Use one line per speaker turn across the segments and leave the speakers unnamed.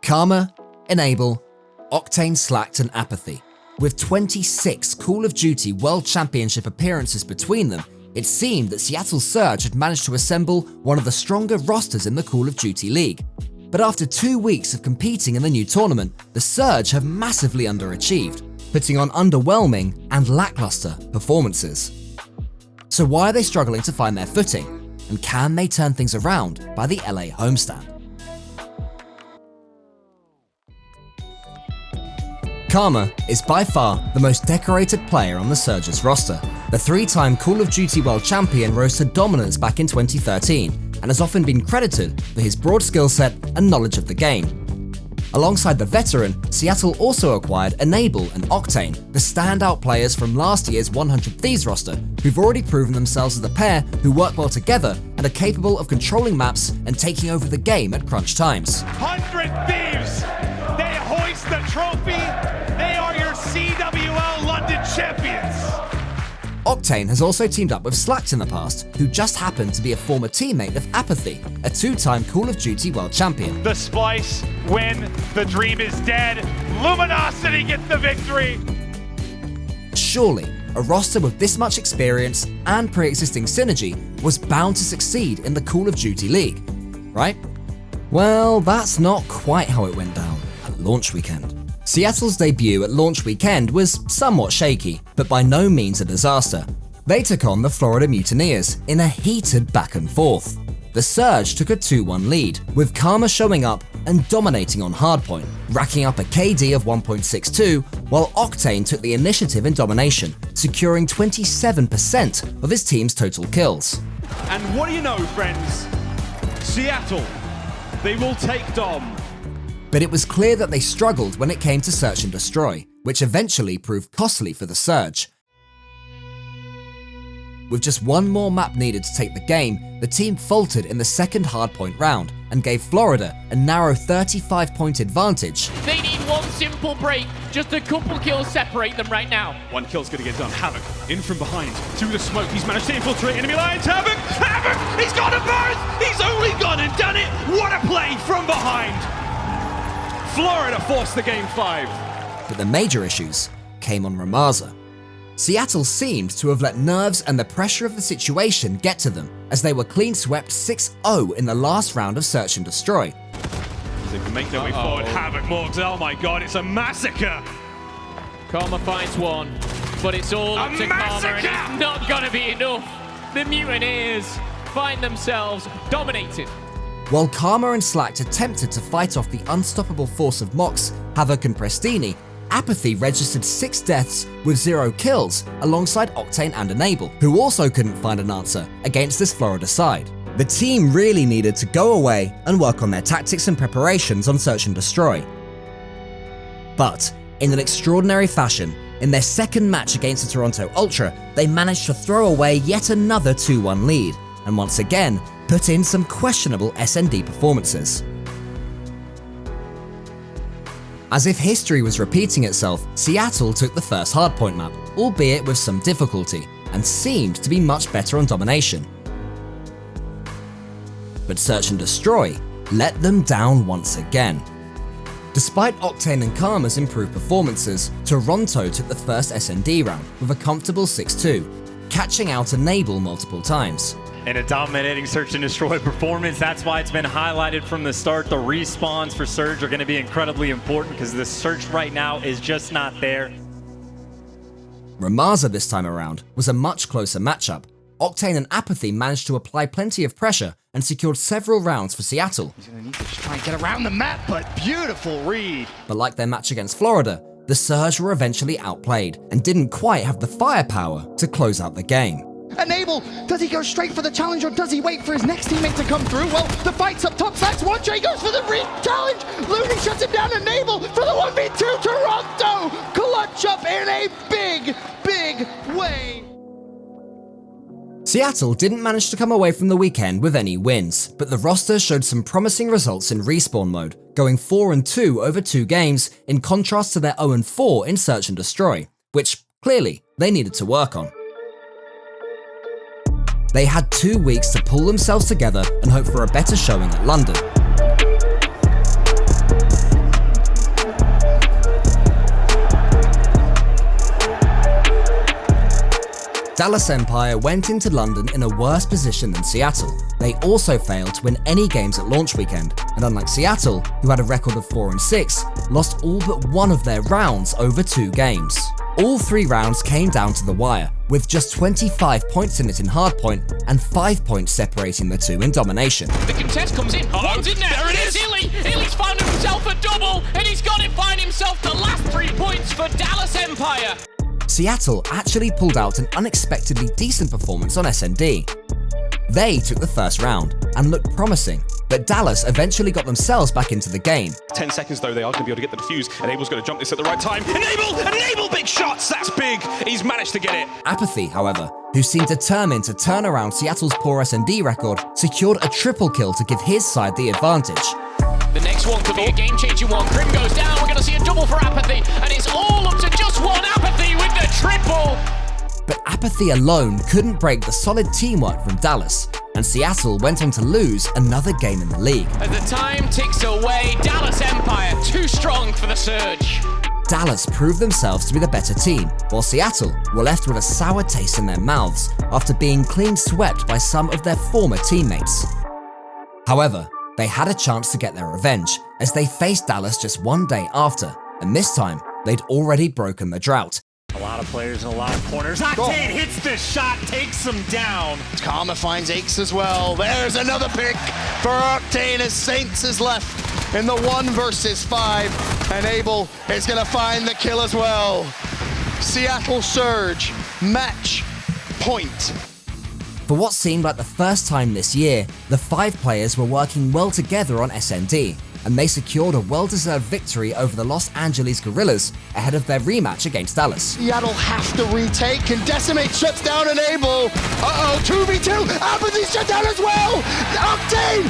Karma, Enable, Octane, Slacked, and Apathy. With 26 Call of Duty World Championship appearances between them, it seemed that Seattle Surge had managed to assemble one of the stronger rosters in the Call of Duty League. But after 2 weeks of competing in the new tournament, the Surge have massively underachieved, putting on underwhelming and lackluster performances. So why are they struggling to find their footing? And can they turn things around by the LA homestand? Karma is by far the most decorated player on the Surge's roster. The 3-time Call of Duty World Champion rose to dominance back in 2013 and has often been credited for his broad skill set and knowledge of the game. Alongside the veteran, Seattle also acquired Enable and Octane, the standout players from last year's 100 Thieves roster, who've already proven themselves as a pair who work well together and are capable of controlling maps and taking over the game at crunch times.
100 Thieves! They hoist the trophy! They are your CWL London champions!
Octane has also teamed up with Slacked in the past, who just happened to be a former teammate of Apathy, a 2-time Call of Duty World Champion.
The splice win, the dream is dead, Luminosity gets the victory!
Surely, a roster with this much experience and pre-existing synergy was bound to succeed in the Call of Duty League, right? Well, that's not quite how it went down at launch weekend. Seattle's debut at launch weekend was somewhat shaky, but by no means a disaster. They took on the Florida Mutineers in a heated back and forth. The Surge took a 2-1 lead, with Karma showing up and dominating on hardpoint, racking up a KD of 1.62, while Octane took the initiative in domination, securing 27% of his team's total kills.
And what do you know, friends? Seattle, they will take Dom.
But it was clear that they struggled when it came to search and destroy, which eventually proved costly for the Surge. With just one more map needed to take the game, the team faltered in the second hardpoint round and gave Florida a narrow 35-point advantage.
They need one simple break, just a couple kills separate them right now.
One kill's gonna get done. Havoc, in from behind, to the smoke. He's managed to infiltrate enemy lines. Havoc! Havoc! He's got a burst! He's only gone and done it! What a play from behind! Florida forced the game 5.
But the major issues came on Ramaza. Seattle seemed to have let nerves and the pressure of the situation get to them, as they were clean swept 6-0 in the last round of Search and Destroy.
They can make their way forward. Havoc, Morgs, oh my god, it's a massacre!
Karma finds one, but it's all up to Karma, and it's not gonna be enough. The Mutineers find themselves dominated.
While Karma and Slacked attempted to fight off the unstoppable force of Mox, Havoc, and Prestini, Apathy registered 6 deaths with 0 kills alongside Octane and Enable, who also couldn't find an answer against this Florida side. The team really needed to go away and work on their tactics and preparations on Search and Destroy. But, in an extraordinary fashion, in their second match against the Toronto Ultra, they managed to throw away yet another 2-1 lead, and once again, put in some questionable SND performances. As if history was repeating itself, Seattle took the first hardpoint map, albeit with some difficulty, and seemed to be much better on domination. But Search and Destroy let them down once again. Despite Octane and Karma's improved performances, Toronto took the first SND round with a comfortable 6-2, catching out Enable multiple times.
And a dominating Search and Destroy performance. That's why it's been highlighted from the start. The respawns for Surge are going to be incredibly important because the Search right now is just not there.
Ramaza this time around was a much closer matchup. Octane and Apathy managed to apply plenty of pressure and secured several rounds for Seattle.
He's going to need to try and get around the map, but beautiful read.
But like their match against Florida, the Surge were eventually outplayed and didn't quite have the firepower to close out the game.
Enable, does he go straight for the challenge or does he wait for his next teammate to come through? Well, the fight's up top. Slack's one tray, goes for the challenge. Looney shuts him down. Enable for the 1v2. Toronto clutch up in a big, big way.
Seattle didn't manage to come away from the weekend with any wins, but the roster showed some promising results in respawn mode, going 4-2 over 2 games in contrast to their 0-4 in Search and Destroy, which clearly they needed to work on. They had 2 weeks to pull themselves together and hope for a better showing at London. Dallas Empire went into London in a worse position than Seattle. They also failed to win any games at launch weekend, and unlike Seattle, who had a record of 4-6, lost all but one of their rounds over 2 games. All 3 rounds came down to the wire, with just 25 points in it in hardpoint and 5 points separating the 2 in domination.
The contest comes in. One's in there. There it is. Illy's found himself a double, and he's got to find himself the last 3 points for Dallas Empire.
Seattle actually pulled out an unexpectedly decent performance on SND. They took the first round and looked promising, but Dallas eventually got themselves back into the game.
10 seconds though, they are going to be able to get the defuse. Enable's going to jump this at the right time. Enable, big shots, that's big. He's managed to get it.
Apathy, however, who seemed determined to turn around Seattle's poor SND record, secured a triple kill to give his side the advantage.
The next one could be a game-changing one. Grim goes down, we're going to see a double for Apathy, and it's all up to just one Apathy with the triple.
But Apathy alone couldn't break the solid teamwork from Dallas, and Seattle went on to lose another game in the league.
As the time ticks away, Dallas Empire too strong for the surge.
Dallas proved themselves to be the better team, while Seattle were left with a sour taste in their mouths after being clean swept by some of their former teammates. However, they had a chance to get their revenge, as they faced Dallas just 1 day after, and this time, they'd already broken the drought.
A lot of players in a lot of corners. Octane hits the shot, takes him down.
Karma finds Aches as well. There's another pick for Octane as Saints is left in the 1 versus 5. And Abel is going to find the kill as well. Seattle Surge, match point.
For what seemed like the first time this year, the 5 players were working well together on SND, and they secured a well-deserved victory over the Los Angeles Guerrillas ahead of their rematch against Dallas.
Seattle have to retake, and Decimate shuts down Enable. 2v2, Apathy shut down as well. Octane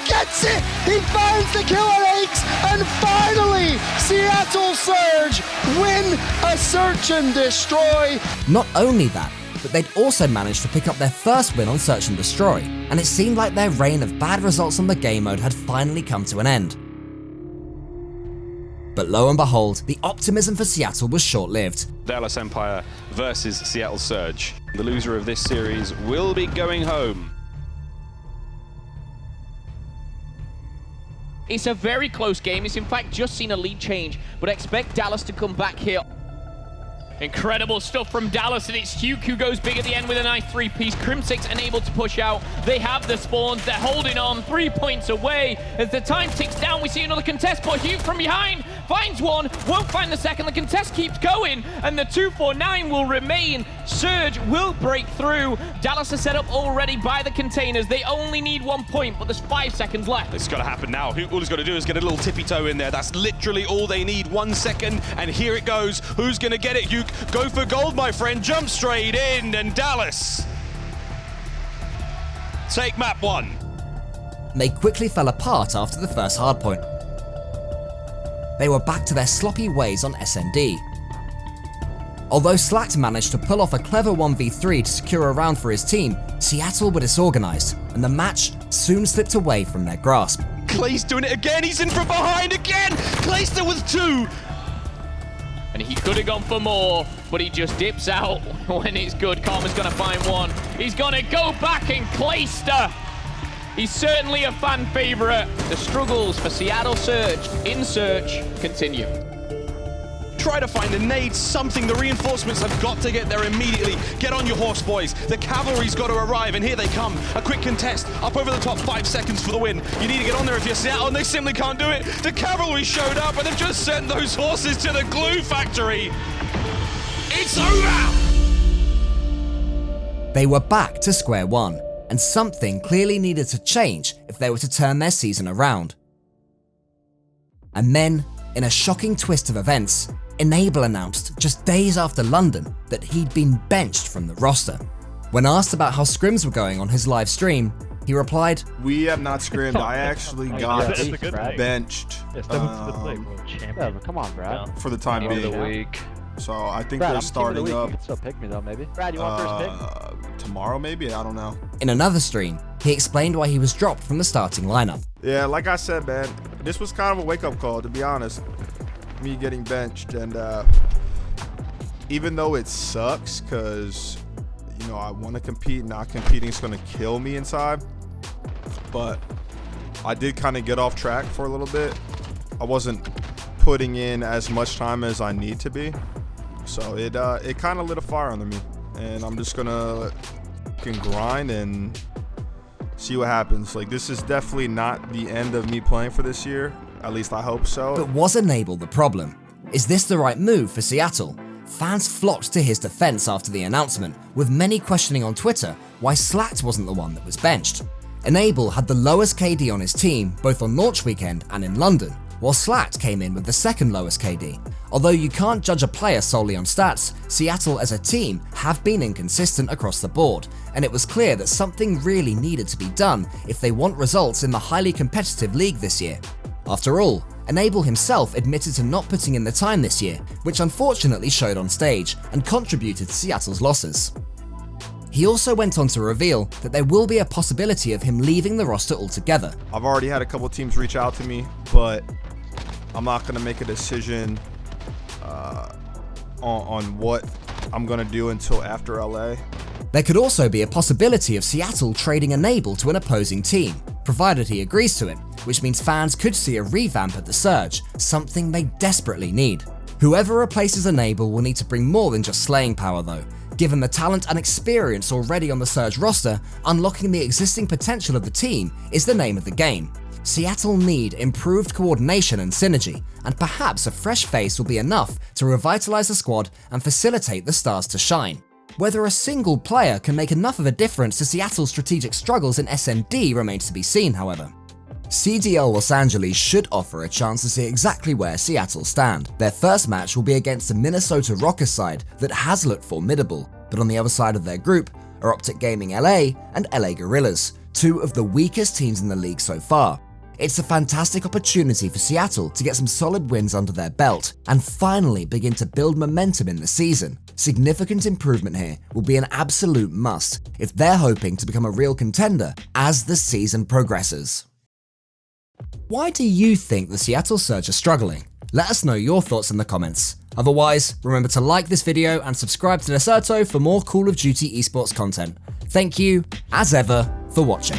gets it. He finds the kill on Aches, and finally, Seattle Surge win a search and destroy.
Not only that, but they'd also managed to pick up their first win on Search and Destroy, and it seemed like their reign of bad results on the game mode had finally come to an end. But lo and behold, the optimism for Seattle was short-lived.
Dallas Empire versus Seattle Surge. The loser of this series will be going home.
It's a very close game. It's in fact just seen a lead change, but expect Dallas to come back here. Incredible stuff from Dallas, and it's Hugh who goes big at the end with a nice 3-piece. Crimsix unable to push out. They have the spawns. They're holding on 3 points away. As the time ticks down, we see another contest, but Hugh from behind finds one, won't find the second. The contest keeps going, and the 2-4-9 will remain. Surge will break through. Dallas are set up already by the containers. They only need 1 point, but there's 5 seconds left.
It's got to happen now. All he's got to do is get a little tippy toe in there. That's literally all they need. 1 second, and here it goes. Who's going to get it? Hugh, go for gold, my friend. Jump straight in, and Dallas take map 1.
They quickly fell apart after the first hardpoint. They were back to their sloppy ways on SND. Although Slacked managed to pull off a clever 1v3 to secure a round for his team, Seattle were disorganized, and the match soon slipped away from their grasp.
Clay's doing it again. He's in from behind again. Clayster with 2.
And he could have gone for more, but he just dips out when it's good. Karma's going to find one. He's going to go back, and Clayster, he's certainly a fan favorite. The struggles for Seattle Surge in Search continue.
Try to find a nade, something. The reinforcements have got to get there immediately. Get on your horse, boys. The cavalry's got to arrive, and here they come. A quick contest, up over the top, 5 seconds for the win. You need to get on there if you're Seattle, and they simply can't do it. The cavalry showed up, and they've just sent those horses to the glue factory. It's over!
They were back to square one, and something clearly needed to change if they were to turn their season around. And then, in a shocking twist of events, Enable announced just days after London that he'd been benched from the roster. When asked about how scrims were going on his live stream, he replied,
"We have not scrimmed. I actually got benched
Come on, Brad.
for the time being. So I think
Brad,
they're
I'm
starting
team of the week.
up
You can still pick me though, maybe. Brad, you want first pick?
tomorrow, maybe. I don't know.
In another stream, he explained why he was dropped from the starting lineup.
Yeah, like I said, man, this was kind of a wake-up call, to be honest. Me getting benched, and even though it sucks, because you know, I want to compete. Not competing is going to kill me inside. But I did kind of get off track for a little bit. I wasn't putting in as much time as I need to be. So it kind of lit a fire under me. And I'm just going to grind and see what happens. Like, this is definitely not the end of me playing for this year. At least I hope so.
But was Enable the problem? Is this the right move for Seattle? Fans flocked to his defense after the announcement, with many questioning on Twitter why Slacked wasn't the one that was benched. Enable had the lowest KD on his team, both on launch weekend and in London, while Slacked came in with the second lowest KD. Although you can't judge a player solely on stats, Seattle as a team have been inconsistent across the board, and it was clear that something really needed to be done if they want results in the highly competitive league this year. After all, Enable himself admitted to not putting in the time this year, which unfortunately showed on stage and contributed to Seattle's losses. He also went on to reveal that there will be a possibility of him leaving the roster altogether.
I've already had a couple teams reach out to me, but I'm not going to make a decision on what I'm going to do until after LA.
There could also be a possibility of Seattle trading Enable to an opposing team, provided he agrees to it, which means fans could see a revamp at the Surge, something they desperately need. Whoever replaces Enable will need to bring more than just slaying power though. Given the talent and experience already on the Surge roster, unlocking the existing potential of the team is the name of the game. Seattle need improved coordination and synergy, and perhaps a fresh face will be enough to revitalize the squad and facilitate the stars to shine. Whether a single player can make enough of a difference to Seattle's strategic struggles in SMD remains to be seen, however. CDL Los Angeles should offer a chance to see exactly where Seattle stand. Their first match will be against the Minnesota Rockers side that has looked formidable, but on the other side of their group are Optic Gaming LA and LA Gorillas, two of the weakest teams in the league so far. It's a fantastic opportunity for Seattle to get some solid wins under their belt and finally begin to build momentum in the season. Significant improvement here will be an absolute must if they're hoping to become a real contender as the season progresses. Why do you think the Seattle Surge are struggling? Let us know your thoughts in the comments. Otherwise, remember to like this video and subscribe to Deserto for more Call of Duty esports content. Thank you, as ever, for watching.